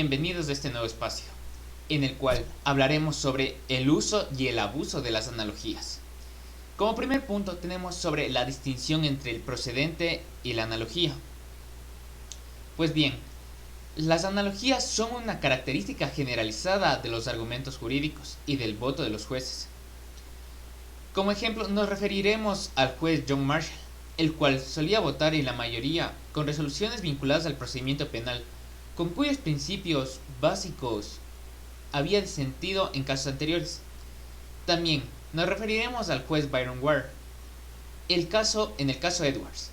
Bienvenidos a este nuevo espacio, en el cual hablaremos sobre el uso y el abuso de las analogías. Como primer punto tenemos sobre la distinción entre el procedente y la analogía. Pues bien, las analogías son una característica generalizada de los argumentos jurídicos y del voto de los jueces. Como ejemplo nos referiremos al juez John Marshall, el cual solía votar en la mayoría con resoluciones vinculadas al procedimiento penal, con cuyos principios básicos había disentido en casos anteriores. También nos referiremos al juez Byron Ware, en el caso Edwards.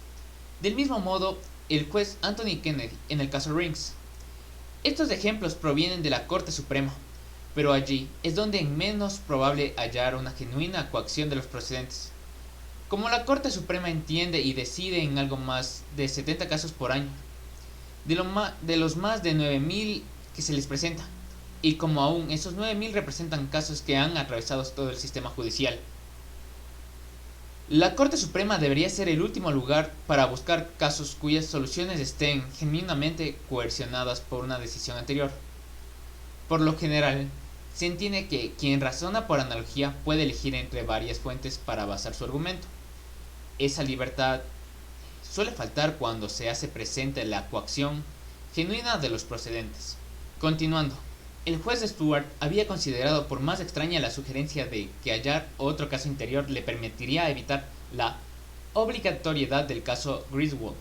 Del mismo modo, el juez Anthony Kennedy en el caso Rings. Estos ejemplos provienen de la Corte Suprema, pero allí es donde es menos probable hallar una genuina coacción de los procedentes. Como la Corte Suprema entiende y decide en algo más de 70 casos por año, de los más de 9.000 que se les presenta, y como aún esos 9.000 representan casos que han atravesado todo el sistema judicial, la Corte Suprema debería ser el último lugar para buscar casos cuyas soluciones estén genuinamente coercionadas por una decisión anterior. Por lo general, se entiende que quien razona por analogía puede elegir entre varias fuentes para basar su argumento. Esa libertad suele faltar cuando se hace presente la coacción genuina de los procedentes. Continuando, el juez Stewart había considerado por más extraña la sugerencia de que hallar otro caso interior le permitiría evitar la obligatoriedad del caso Griswold,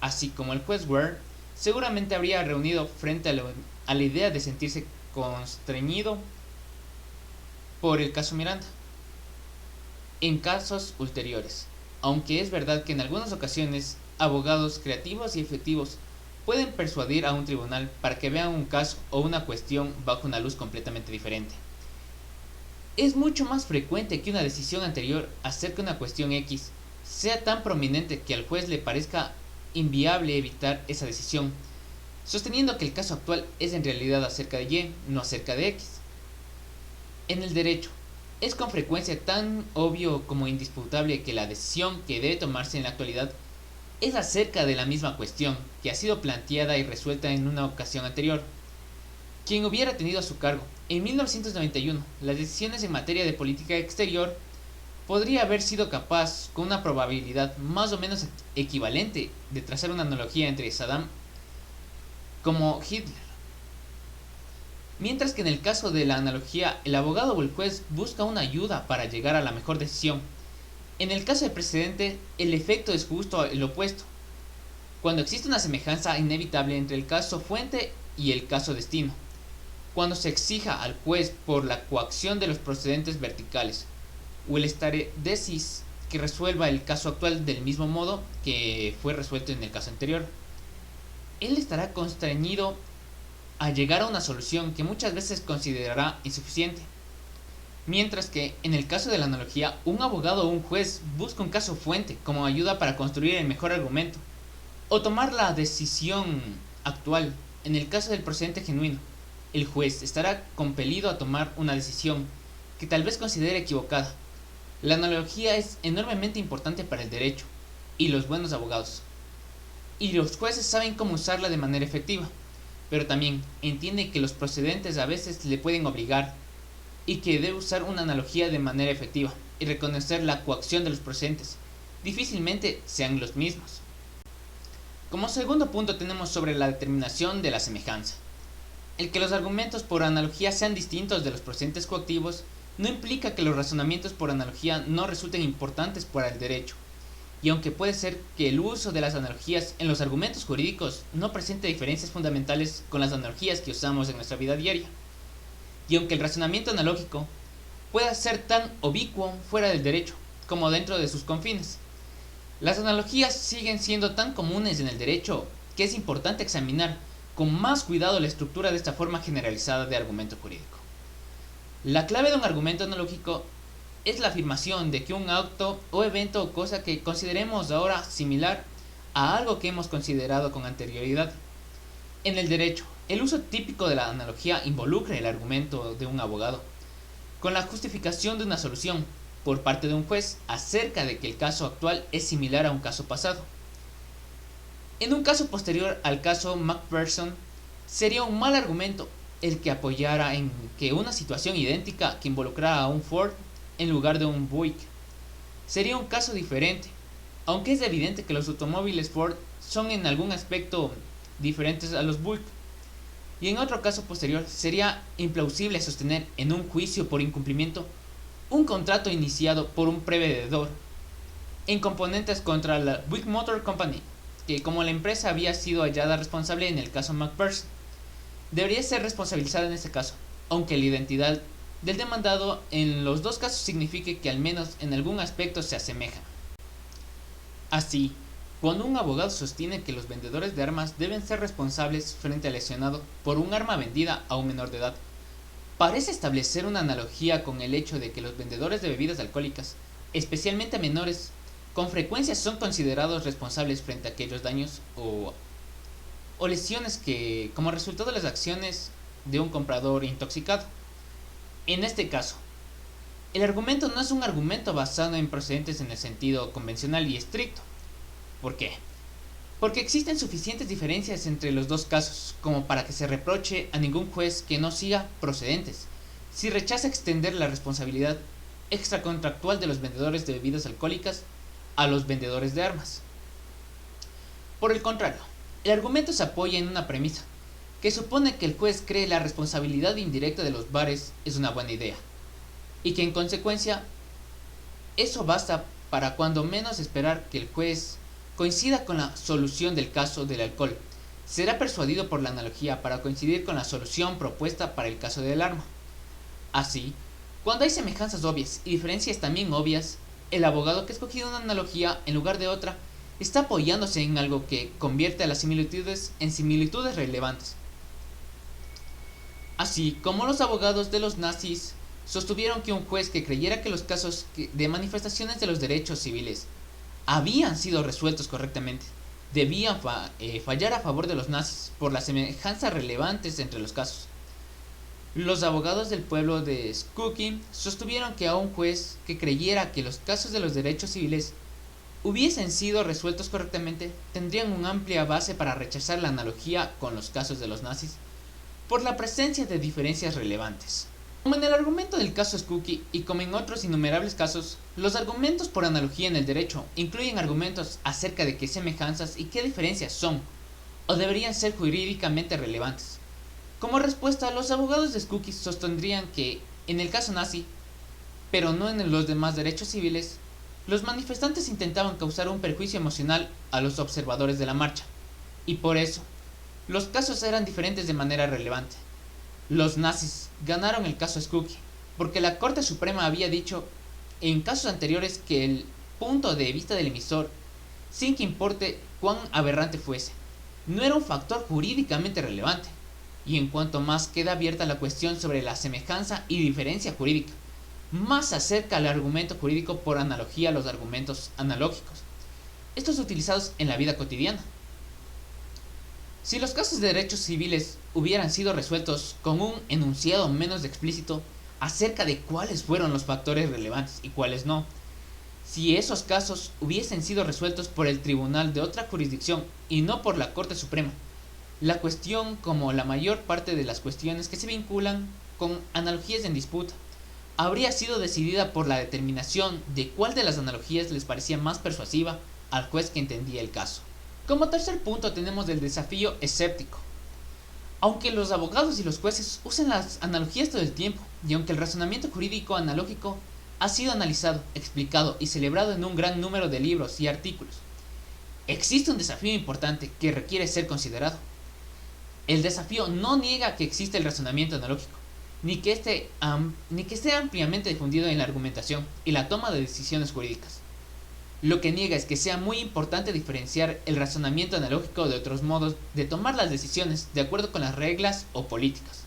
así como el juez Ware seguramente habría reunido frente a la idea de sentirse constreñido por el caso Miranda en casos ulteriores. Aunque es verdad que en algunas ocasiones abogados creativos y efectivos pueden persuadir a un tribunal para que vean un caso o una cuestión bajo una luz completamente diferente. Es mucho más frecuente que una decisión anterior acerca de una cuestión X sea tan prominente que al juez le parezca inviable evitar esa decisión, sosteniendo que el caso actual es en realidad acerca de Y, no acerca de X. En el derecho, es con frecuencia tan obvio como indisputable que la decisión que debe tomarse en la actualidad es acerca de la misma cuestión que ha sido planteada y resuelta en una ocasión anterior. Quien hubiera tenido a su cargo en 1991 las decisiones en materia de política exterior podría haber sido capaz, con una probabilidad más o menos equivalente, de trazar una analogía entre Saddam como Hitler. Mientras que en el caso de la analogía, el abogado o el juez busca una ayuda para llegar a la mejor decisión. En el caso del precedente, el efecto es justo el opuesto, cuando existe una semejanza inevitable entre el caso fuente y el caso destino, cuando se exija al juez por la coacción de los procedentes verticales, o el stare decisis que resuelva el caso actual del mismo modo que fue resuelto en el caso anterior. Él estará constreñido a llegar a una solución que muchas veces considerará insuficiente. Mientras que, en el caso de la analogía, un abogado o un juez busca un caso fuente como ayuda para construir el mejor argumento, o tomar la decisión actual. En el caso del procedente genuino, el juez estará compelido a tomar una decisión que tal vez considere equivocada. La analogía es enormemente importante para el derecho y los buenos abogados, y los jueces saben cómo usarla de manera efectiva, pero también entiende que los procedentes a veces le pueden obligar y que debe usar una analogía de manera efectiva y reconocer la coacción de los procedentes. Difícilmente sean los mismos. Como segundo punto tenemos sobre la determinación de la semejanza. El que los argumentos por analogía sean distintos de los procedentes coactivos no implica que los razonamientos por analogía no resulten importantes para el derecho. Y aunque puede ser que el uso de las analogías en los argumentos jurídicos no presente diferencias fundamentales con las analogías que usamos en nuestra vida diaria, y aunque el razonamiento analógico pueda ser tan ubicuo fuera del derecho como dentro de sus confines, las analogías siguen siendo tan comunes en el derecho que es importante examinar con más cuidado la estructura de esta forma generalizada de argumento jurídico. La clave de un argumento analógico es la afirmación de que un acto o evento o cosa que consideremos ahora similar a algo que hemos considerado con anterioridad. En el derecho, el uso típico de la analogía involucra el argumento de un abogado, con la justificación de una solución por parte de un juez acerca de que el caso actual es similar a un caso pasado. En un caso posterior al caso Macpherson, Sería un mal argumento el que apoyara en que una situación idéntica que involucrara a un Ford en lugar de un Buick. Sería un caso diferente, aunque es evidente que los automóviles Ford son en algún aspecto diferentes a los Buick. Y en otro caso posterior, sería implausible sostener en un juicio por incumplimiento un contrato iniciado por un prevededor en componentes contra la Buick Motor Company, que como la empresa había sido hallada responsable en el caso McPherson, debería ser responsabilizada en este caso, aunque la identidad del demandado en los dos casos signifique que al menos en algún aspecto se asemejan. Así, cuando un abogado sostiene que los vendedores de armas deben ser responsables frente al lesionado por un arma vendida a un menor de edad, parece establecer una analogía con el hecho de que los vendedores de bebidas alcohólicas, especialmente menores, con frecuencia son considerados responsables frente a aquellos daños o lesiones que como resultado de las acciones de un comprador intoxicado. En este caso, el argumento no es un argumento basado en procedentes en el sentido convencional y estricto. ¿Por qué? Porque existen suficientes diferencias entre los dos casos como para que se reproche a ningún juez que no siga procedentes si rechaza extender la responsabilidad extracontractual de los vendedores de bebidas alcohólicas a los vendedores de armas. Por el contrario, el argumento se apoya en una premisa, que supone que el juez cree la responsabilidad indirecta de los bares es una buena idea, y que en consecuencia eso basta para cuando menos esperar que el juez coincida con la solución del caso del alcohol. Será persuadido por la analogía para coincidir con la solución propuesta para el caso del arma. Así, cuando hay semejanzas obvias y diferencias también obvias, el abogado que ha escogido una analogía en lugar de otra está apoyándose en algo que convierte a las similitudes en similitudes relevantes. Así como los abogados de los nazis sostuvieron que un juez que creyera que los casos de manifestaciones de los derechos civiles habían sido resueltos correctamente, debían fallar a favor de los nazis por las semejanzas relevantes entre los casos. Los abogados del pueblo de Skokie sostuvieron que a un juez que creyera que los casos de los derechos civiles hubiesen sido resueltos correctamente tendrían una amplia base para rechazar la analogía con los casos de los nazis por la presencia de diferencias relevantes. Como en el argumento del caso Skokie y como en otros innumerables casos, los argumentos por analogía en el derecho incluyen argumentos acerca de qué semejanzas y qué diferencias son o deberían ser jurídicamente relevantes. Como respuesta, los abogados de Skokie sostendrían que, en el caso nazi, pero no en los demás derechos civiles, los manifestantes intentaban causar un perjuicio emocional a los observadores de la marcha, y por eso, los casos eran diferentes de manera relevante. Los nazis ganaron el caso Skokie, porque la Corte Suprema había dicho en casos anteriores que el punto de vista del emisor, sin que importe cuán aberrante fuese, no era un factor jurídicamente relevante. Y en cuanto más queda abierta la cuestión sobre la semejanza y diferencia jurídica, más se acerca al argumento jurídico por analogía a los argumentos analógicos, estos utilizados en la vida cotidiana. Si los casos de derechos civiles hubieran sido resueltos con un enunciado menos explícito acerca de cuáles fueron los factores relevantes y cuáles no, si esos casos hubiesen sido resueltos por el tribunal de otra jurisdicción y no por la Corte Suprema, la cuestión, como la mayor parte de las cuestiones que se vinculan con analogías en disputa, habría sido decidida por la determinación de cuál de las analogías les parecía más persuasiva al juez que entendía el caso. Como tercer punto tenemos el desafío escéptico. Aunque los abogados y los jueces usan las analogías todo el tiempo, y aunque el razonamiento jurídico analógico ha sido analizado, explicado y celebrado en un gran número de libros y artículos, existe un desafío importante que requiere ser considerado. El desafío no niega que existe el razonamiento analógico, ni que esté ampliamente difundido en la argumentación y la toma de decisiones jurídicas. Lo que niega es que sea muy importante diferenciar el razonamiento analógico de otros modos de tomar las decisiones de acuerdo con las reglas o políticas.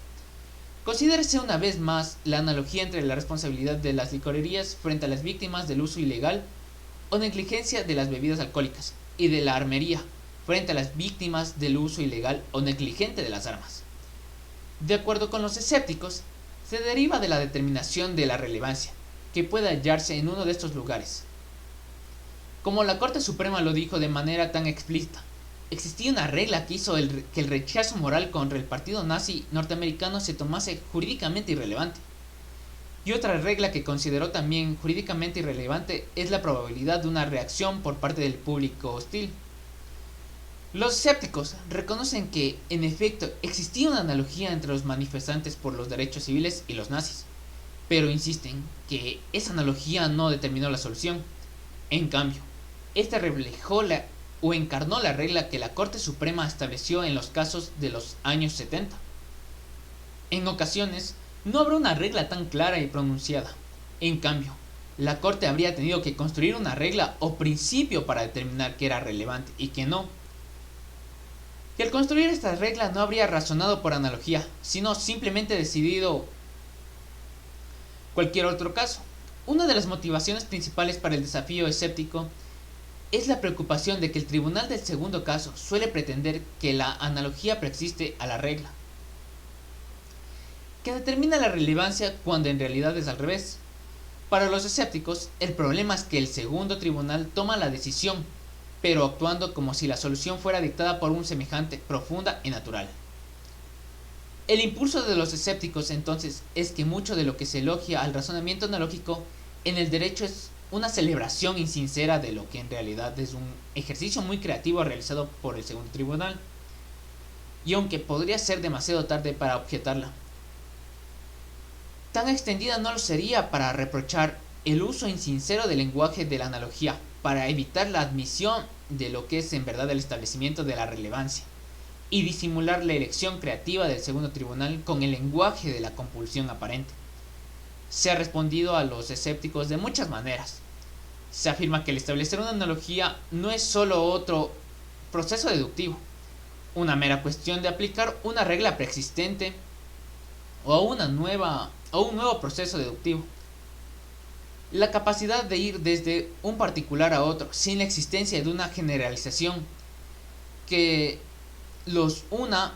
Considérese una vez más la analogía entre la responsabilidad de las licorerías frente a las víctimas del uso ilegal o negligencia de las bebidas alcohólicas y de la armería frente a las víctimas del uso ilegal o negligente de las armas. De acuerdo con los escépticos, se deriva de la determinación de la relevancia, que puede hallarse en uno de estos lugares. Como la Corte Suprema lo dijo de manera tan explícita, existía una regla que hizo que el rechazo moral contra el partido nazi norteamericano se tomase jurídicamente irrelevante. Y otra regla que consideró también jurídicamente irrelevante es la probabilidad de una reacción por parte del público hostil. Los escépticos reconocen que, en efecto, existía una analogía entre los manifestantes por los derechos civiles y los nazis, pero insisten que esa analogía no determinó la solución. En cambio, esta reflejó o encarnó la regla que la Corte Suprema estableció en los casos de los años 70. En ocasiones, no habrá una regla tan clara y pronunciada. En cambio, la Corte habría tenido que construir una regla o principio para determinar qué era relevante y qué no. Y al construir esta regla no habría razonado por analogía, sino simplemente decidido cualquier otro caso. Una de las motivaciones principales para el desafío escéptico es la preocupación de que el tribunal del segundo caso suele pretender que la analogía preexiste a la regla, que determina la relevancia cuando en realidad es al revés. Para los escépticos, el problema es que el segundo tribunal toma la decisión, pero actuando como si la solución fuera dictada por un semejante profunda y natural. El impulso de los escépticos entonces es que mucho de lo que se elogia al razonamiento analógico en el derecho es una celebración insincera de lo que en realidad es un ejercicio muy creativo realizado por el segundo tribunal, y aunque podría ser demasiado tarde para objetarla, tan extendida no lo sería para reprochar el uso insincero del lenguaje de la analogía, para evitar la admisión de lo que es en verdad el establecimiento de la relevancia, y disimular la elección creativa del segundo tribunal con el lenguaje de la compulsión aparente. Se ha respondido a los escépticos de muchas maneras. Se afirma que el establecer una analogía no es solo otro proceso deductivo, una mera cuestión de aplicar una regla preexistente o un nuevo proceso deductivo. La capacidad de ir desde un particular a otro sin la existencia de una generalización que los una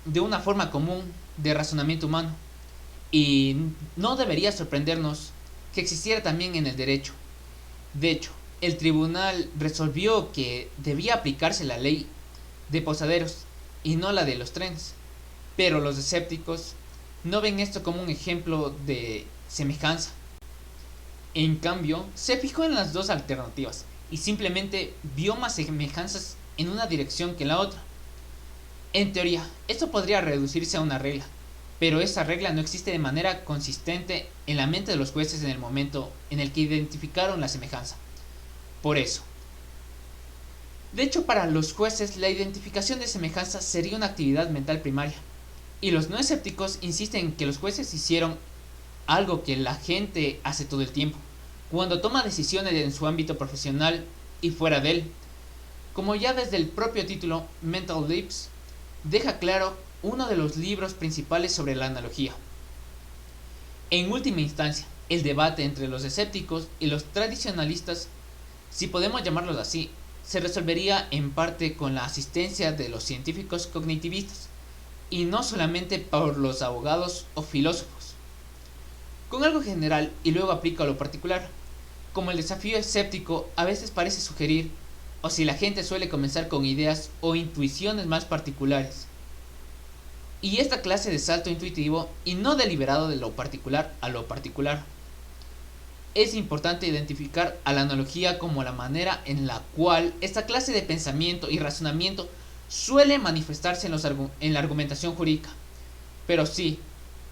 de una forma común de razonamiento humano, y no debería sorprendernos que existiera también en el derecho. De hecho, el tribunal resolvió que debía aplicarse la ley de posaderos y no la de los trenes, pero los escépticos no ven esto como un ejemplo de semejanza. En cambio, se fijó en las dos alternativas y simplemente vio más semejanzas en una dirección que en la otra. En teoría, esto podría reducirse a una regla, pero esa regla no existe de manera consistente en la mente de los jueces en el momento en el que identificaron la semejanza. Por eso, de hecho, para los jueces la identificación de semejanza sería una actividad mental primaria, y los no escépticos insisten en que los jueces hicieron algo que la gente hace todo el tiempo, cuando toma decisiones en su ámbito profesional y fuera de él. Como ya desde el propio título, Mental Leaps deja claro uno de los libros principales sobre la analogía. En última instancia, el debate entre los escépticos y los tradicionalistas, si podemos llamarlos así, se resolvería en parte con la asistencia de los científicos cognitivistas, y no solamente por los abogados o filósofos. Con algo general y luego aplica a lo particular, como el desafío escéptico a veces parece sugerir, o si la gente suele comenzar con ideas o intuiciones más particulares. Y esta clase de salto intuitivo y no deliberado de lo particular a lo particular. Es importante identificar a la analogía como la manera en la cual esta clase de pensamiento y razonamiento suele manifestarse en la argumentación jurídica. Pero sí,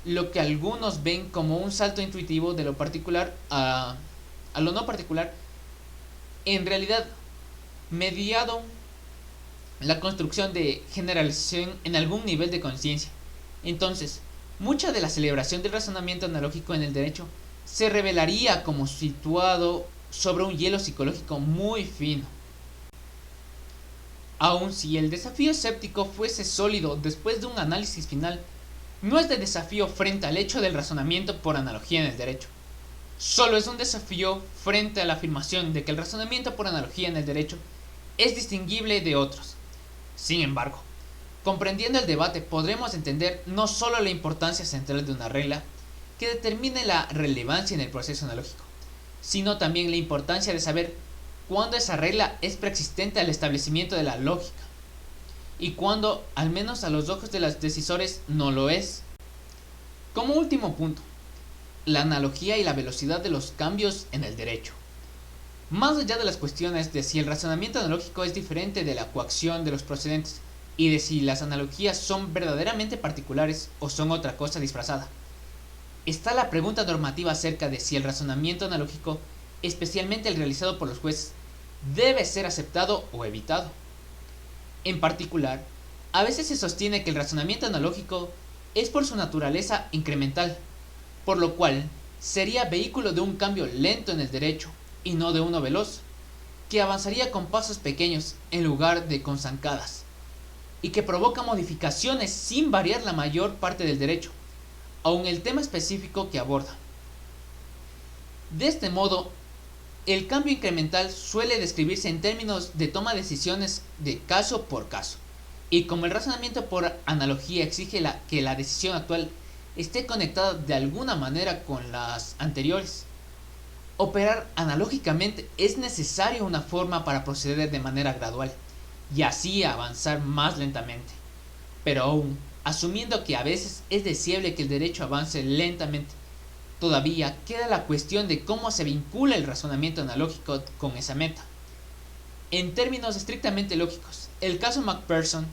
lo que algunos ven como un salto intuitivo de lo particular a lo no particular, en realidad mediado la construcción de generalización en algún nivel de conciencia. Entonces, mucha de la celebración del razonamiento analógico en el derecho se revelaría como situado sobre un hielo psicológico muy fino. Aun si el desafío escéptico fuese sólido después de un análisis final, no es de desafío frente al hecho del razonamiento por analogía en el derecho. Solo es un desafío frente a la afirmación de que el razonamiento por analogía en el derecho es distinguible de otros. Sin embargo, comprendiendo el debate podremos entender no solo la importancia central de una regla que determine la relevancia en el proceso analógico, sino también la importancia de saber cuándo esa regla es preexistente al establecimiento de la lógica. y cuando, al menos a los ojos de los decisores, no lo es. Como último punto, la analogía y la velocidad de los cambios en el derecho. Más allá de las cuestiones de si el razonamiento analógico es diferente de la coacción de los procedentes y de si las analogías son verdaderamente particulares o son otra cosa disfrazada, está la pregunta normativa acerca de si el razonamiento analógico, especialmente el realizado por los jueces, debe ser aceptado o evitado. En particular, a veces se sostiene que el razonamiento analógico es por su naturaleza incremental, por lo cual sería vehículo de un cambio lento en el derecho y no de uno veloz, que avanzaría con pasos pequeños en lugar de con zancadas, y que provoca modificaciones sin variar la mayor parte del derecho, aun el tema específico que aborda. De este modo, el cambio incremental suele describirse en términos de toma de decisiones de caso por caso, y como el razonamiento por analogía exige que la decisión actual esté conectada de alguna manera con las anteriores, operar analógicamente es necesario una forma para proceder de manera gradual, y así avanzar más lentamente. Pero aún, asumiendo que a veces es deseable que el derecho avance lentamente, todavía queda la cuestión de cómo se vincula el razonamiento analógico con esa meta. En términos estrictamente lógicos, el caso McPherson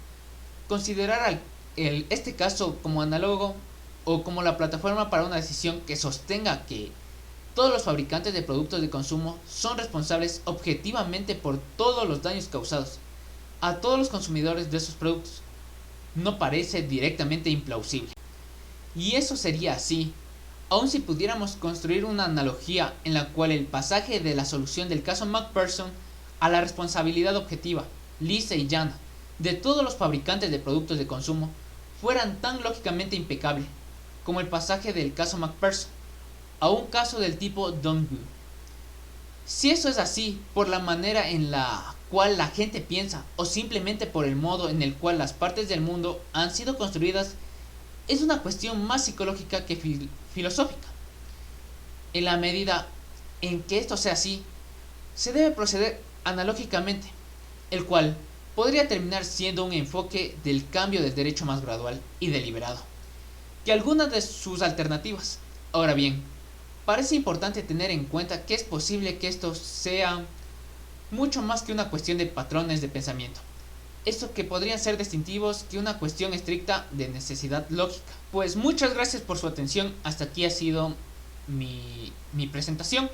considerará este caso como análogo o como la plataforma para una decisión que sostenga que todos los fabricantes de productos de consumo son responsables objetivamente por todos los daños causados a todos los consumidores de esos productos. No parece directamente implausible. Y eso sería así, aun si pudiéramos construir una analogía en la cual el pasaje de la solución del caso McPherson a la responsabilidad objetiva, lisa y llana, de todos los fabricantes de productos de consumo fueran tan lógicamente impecable como el pasaje del caso McPherson a un caso del tipo Dongu. Si eso es así por la manera en la cual la gente piensa o simplemente por el modo en el cual las partes del mundo han sido construidas, es una cuestión más psicológica que filosófica. En la medida en que esto sea así, se debe proceder analógicamente, el cual podría terminar siendo un enfoque del cambio del derecho más gradual y deliberado que algunas de sus alternativas. Ahora bien, parece importante tener en cuenta que es posible que esto sea mucho más que una cuestión de patrones de pensamiento, esto que podrían ser distintivos que una cuestión estricta de necesidad lógica. Pues muchas gracias por su atención, hasta aquí ha sido mi presentación.